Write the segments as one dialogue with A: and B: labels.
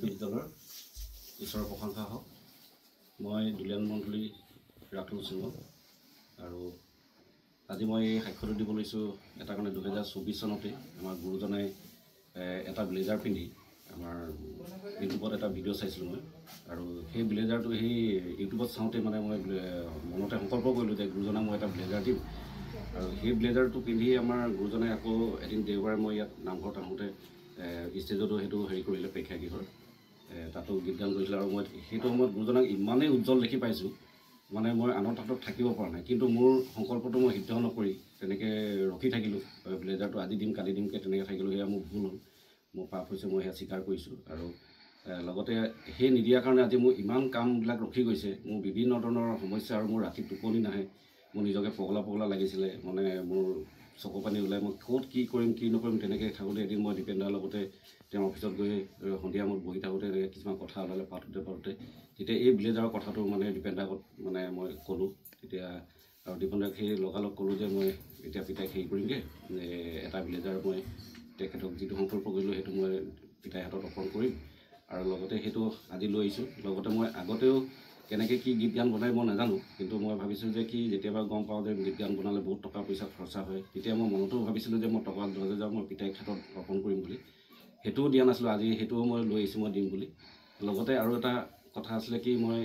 A: বিদ্যালয়ৰ ঈশ্বৰৰ প্ৰশংসা হওক। মই দুলীয়ান মণ্ডলী ৰাতুল সিংহ আৰু আজি মই সাক্ষ্য দিব লৈছোঁ এটা কাৰণে 2024 চনতে আমাৰ গুৰুজনাই এটা ব্লেজাৰ পিন্ধি আমাৰ ইউটিউবত এটা ভিডিঅ' চাইছিলোঁ মই আৰু সেই ব্লেজাৰটো সেই ইউটিউবত চাওঁতে মানে মই মনতে সংকল্প কৰিলোঁ যে গুৰুজনাক মই এটা ব্লেজাৰ দিম আৰু সেই ব্লেজাৰটো পিন্ধি আমাৰ গুৰুজনাই আকৌ এদিন দেওবাৰে মই ইয়াত নামঘৰত আহোঁতে ষ্টেজতো সেইটো হেৰি কৰিলে প্ৰেক্ষাগৃহৰ তাতো গীত গান কৰিছিলে আৰু মই সেইটো সময়ত গুৰুজনাক ইমানেই উজ্জ্বল দেখি পাইছোঁ মানে মই আনৰ তাতত থাকিব পৰা নাই কিন্তু মোৰ সংকল্পটো মই সিদ্ধ নকৰি তেনেকৈ ৰখি থাকিলোঁ ব্লেজাৰটো আজি দিম কালি দিমকৈ তেনেকৈ থাকিলোঁ সেয়া মোৰ ভুল হ'ল মোৰ পাপ হৈছে মই সেয়া স্বীকাৰ কৰিছোঁ আৰু লগতে সেই নিদিয়াৰ কাৰণে আজি মোৰ ইমান কামবিলাক ৰখি গৈছে মোৰ বিভিন্ন ধৰণৰ সমস্যা আৰু মোৰ ৰাতি টোপনি নাহে মোৰ নিজকে পগলা লাগিছিলে মানে মোৰ চকু পানী ওলাই মই ক'ত কি কৰিম কি নকৰিম তেনেকৈ থাকোঁতে এদিন মই দীপেন্দাৰ লগতে তেওঁৰ অফিচত গৈ সন্ধিয়া সময়ত বহি থাকোঁতে কিছুমান কথা ওলালে পাতোঁতে তেতিয়া এই ব্লেজাৰৰ কথাটো মানে দীপেন্দাৰ আগত মানে মই ক'লোঁ তেতিয়া আৰু দীপেন্দাক সেই লগালগ ক'লোঁ যে মই এতিয়া পিতাইক হেৰি কৰিমগৈ এটা ব্লেজাৰ মই তেখেতক যিটো সংকল্প কৰিলোঁ সেইটো মই পিতাইৰ হাতত অৰ্পণ কৰিম আৰু লগতে সেইটো আজি লৈ আহিছোঁ লগতে মই আগতেও কেনেকৈ কি গীত গান বনাই মই নাজানো কিন্তু মই ভাবিছোঁ যে কি যেতিয়াবা গম পাওঁ যে গীত গান বনালে বহুত টকা পইচা খৰচা হয় তেতিয়া মই মনতো ভাবিছিলোঁ যে মই টকা 10,000 মই পিতাইৰ হাতত অৰ্পণ কৰিম বুলি সেইটোও দিয়া নাছিলোঁ আজি সেইটোও মই লৈ আহিছোঁ মই দিম বুলি লগতে আৰু এটা কথা আছিলে কি মই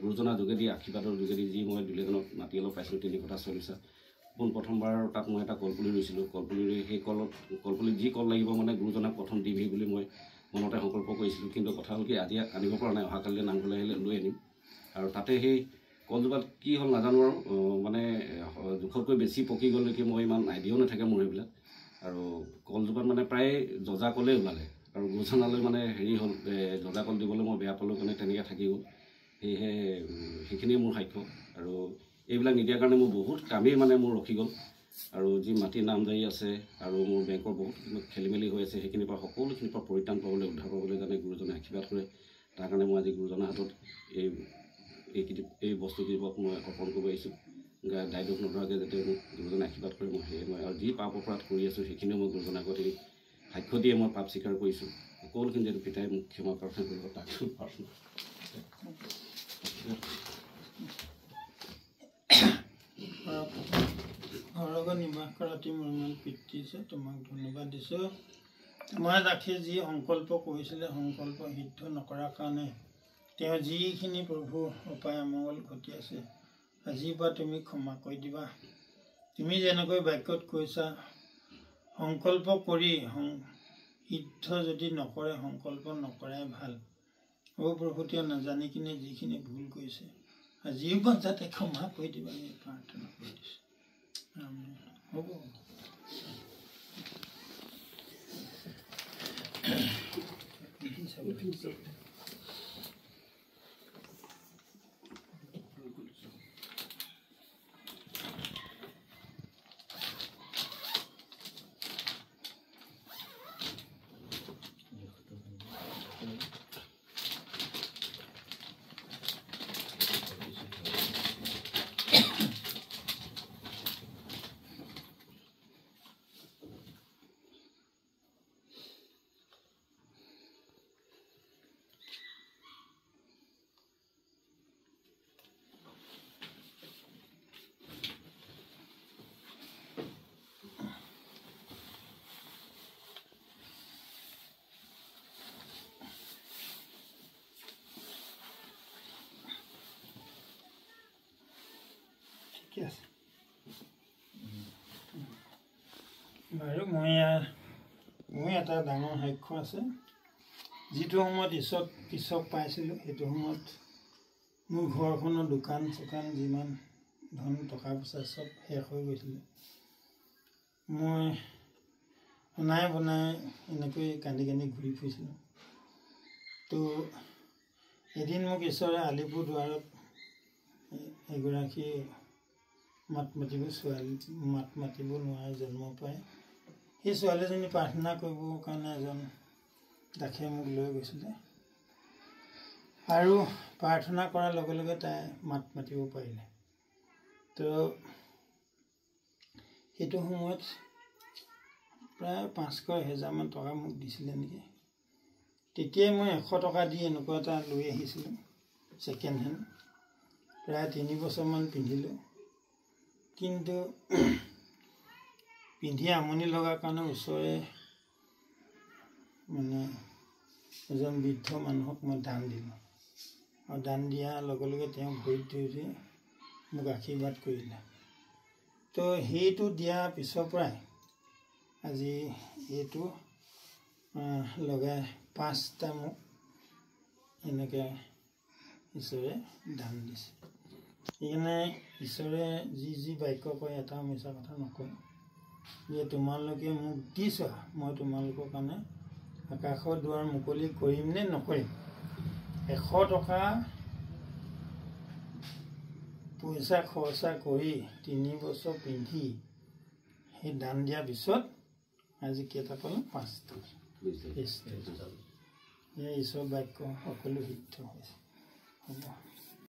A: গুৰুজনাৰ যোগেদি আশীৰ্বাদৰ যোগেদি যি মই দুলীয়াজনক মাটি অলপ পাইছিলোঁ 3 কঠা 40 পোনপ্ৰথমবাৰ তাত মই এটা কলপুলি ৰুইছিলোঁ কলপুলি ৰুই সেই কলপুলিত যি কল লাগিব মানে গুৰুজনাক প্ৰথম দিমহি বুলি মই মনতে সংকল্প কৰিছিলোঁ কিন্তু কথা হ'ল কি আজি আনিব পৰা নাই অহাকালিলৈ নামঘৰলৈ আহিলে লৈ আনিম আৰু তাতে সেই কলজোপাত কি হ'ল নাজানো আৰু মানে জোখতকৈ বেছি পকি গ'ল নেকি মই ইমান আইডিয়াও নাথাকে মোৰ এইবিলাক আৰু কলজোপাত মানে প্ৰায় জজা কলেই ওলালে আৰু গুৰুজনালৈ মানে হেৰি হ'ল জজা কল দিবলৈ মই বেয়া পালোঁ কাৰণে তেনেকৈ থাকি গ'ল সেয়েহে সেইখিনিয়ে মোৰ সাক্ষ্য আৰু এইবিলাক নিদিয়াৰ কাৰণে মোৰ বহুত কামেই মানে মোৰ ৰখি গ'ল আৰু যি মাটিৰ নামজাৰি আছে আৰু মোৰ বেংকৰ বহুত খেলি মেলি হৈ আছে সেইখিনিৰ পৰা সকলোখিনিৰ পৰা পৰিত্ৰাণ পাবলৈ উদ্ধাৰ পাবলৈ যাতে গুৰুজনে আশীৰ্বাদ কৰে তাৰ কাৰণে মই আজি গুৰুজনাৰ হাতত এই বস্তুকেইপক মই অৰ্পণ কৰিব আহিছোঁ দায়দোষ নধৰাকৈ যাতে মোক গুৰুজনে আশীৰ্বাদ কৰে মই সেয়ে মই আৰু যি পাপ অপৰাধ কৰি আছোঁ সেইখিনিও মই গুৰুজনাৰ আগত এই সাক্ষ্য দিয়ে মই পাপ স্বীকাৰ কৰিছোঁ সকলোখিনি যিহেতু পিতাই মোক ক্ষমা প্ৰাৰ্থনা কৰিব তাক প্ৰাৰ্থনা
B: ঘৰক নিবাস কৰা অতি মৰমীয়াল পিতৃ আছে তোমাক ধন্যবাদ দিছোঁ তোমাৰ ৰাখি যি সংকল্প কৰিছিলে সংকল্প সিদ্ধ নকৰাৰ কাৰণে তেওঁ যিখিনি প্ৰভু উপায় অমংগল ঘটি আছে আজিৰ পৰা তুমি ক্ষমা কৰি দিবা তুমি যেনেকৈ বাক্যত কৈছা সংকল্প কৰি সিদ্ধ যদি নকৰে সংকল্প নকৰাই ভাল প্ৰভু তেওঁ নাজানি কিনে যিখিনি ভুল কৰিছে আজিৰ পৰা যাতে ক্ষমা কৰি দিবা আমি প্ৰাৰ্থনা কৰি দিছোঁ হ'ব বাৰু মই এটা ডাঙৰ সাক্ষ্য আছে যিটো সময়ত ঈশ্বক পাইছিলোঁ সেইটো সময়ত মোৰ ঘৰখনৰ দোকান চোকান যিমান ধন টকা পইচা চব শেষ হৈ গৈছিলে মই বনাই এনেকৈ কান্দি ঘূৰি ফুৰিছিলোঁ তো এদিন মোক ঈশ্বৰে আলিপুৰদুৱাৰত এগৰাকী মাত মাতিব নোৱাৰে জন্ম পায় সেই ছোৱালীজনী প্ৰাৰ্থনা কৰিবৰ কাৰণে এজন দাসে মোক লৈ গৈছিলে আৰু প্ৰাৰ্থনা কৰাৰ লগে লগে তাই মাত মাতিব পাৰিলে তো সেইটো সময়ত প্ৰায় 500,000 মান টকা মোক দিছিলে নেকি তেতিয়াই মই 100 টকা দি এনেকুৱা এটা লৈ আহিছিলোঁ ছেকেণ্ড হেণ্ড প্ৰায় 3 বছৰমান পিন্ধিলোঁ কিন্তু পিন্ধি আমনি লগাৰ কাৰণে ওচৰে মানে এজন বৃদ্ধ মানুহক মই দান দিলোঁ আৰু দান দিয়াৰ লগে লগে তেওঁ ভৰিত ধৰি মোক আশীৰ্বাদ কৰিলে তো সেইটো দিয়াৰ পিছৰ পৰাই আজি এইটো লগাই 5টা মোক এনেকৈ ঈশ্বৰে দান দিছে সেইকাৰণে ঈশ্বৰে যি বাক্য কয় এটা মিছা কথা নকয় যে তোমালোকে মোক দিছা মই তোমালোকৰ কাৰণে আকাশৰ দুৱাৰ মুকলি কৰিম নে নকৰিম 100 টকা পইচা খৰচা কৰি 3 বছৰ পিন্ধি সেই দান দিয়াৰ পিছত আজি কেইটা পালোঁ 5টা ঈশ্বৰ বাক্য সকলো সিদ্ধ হৈছে হ'ব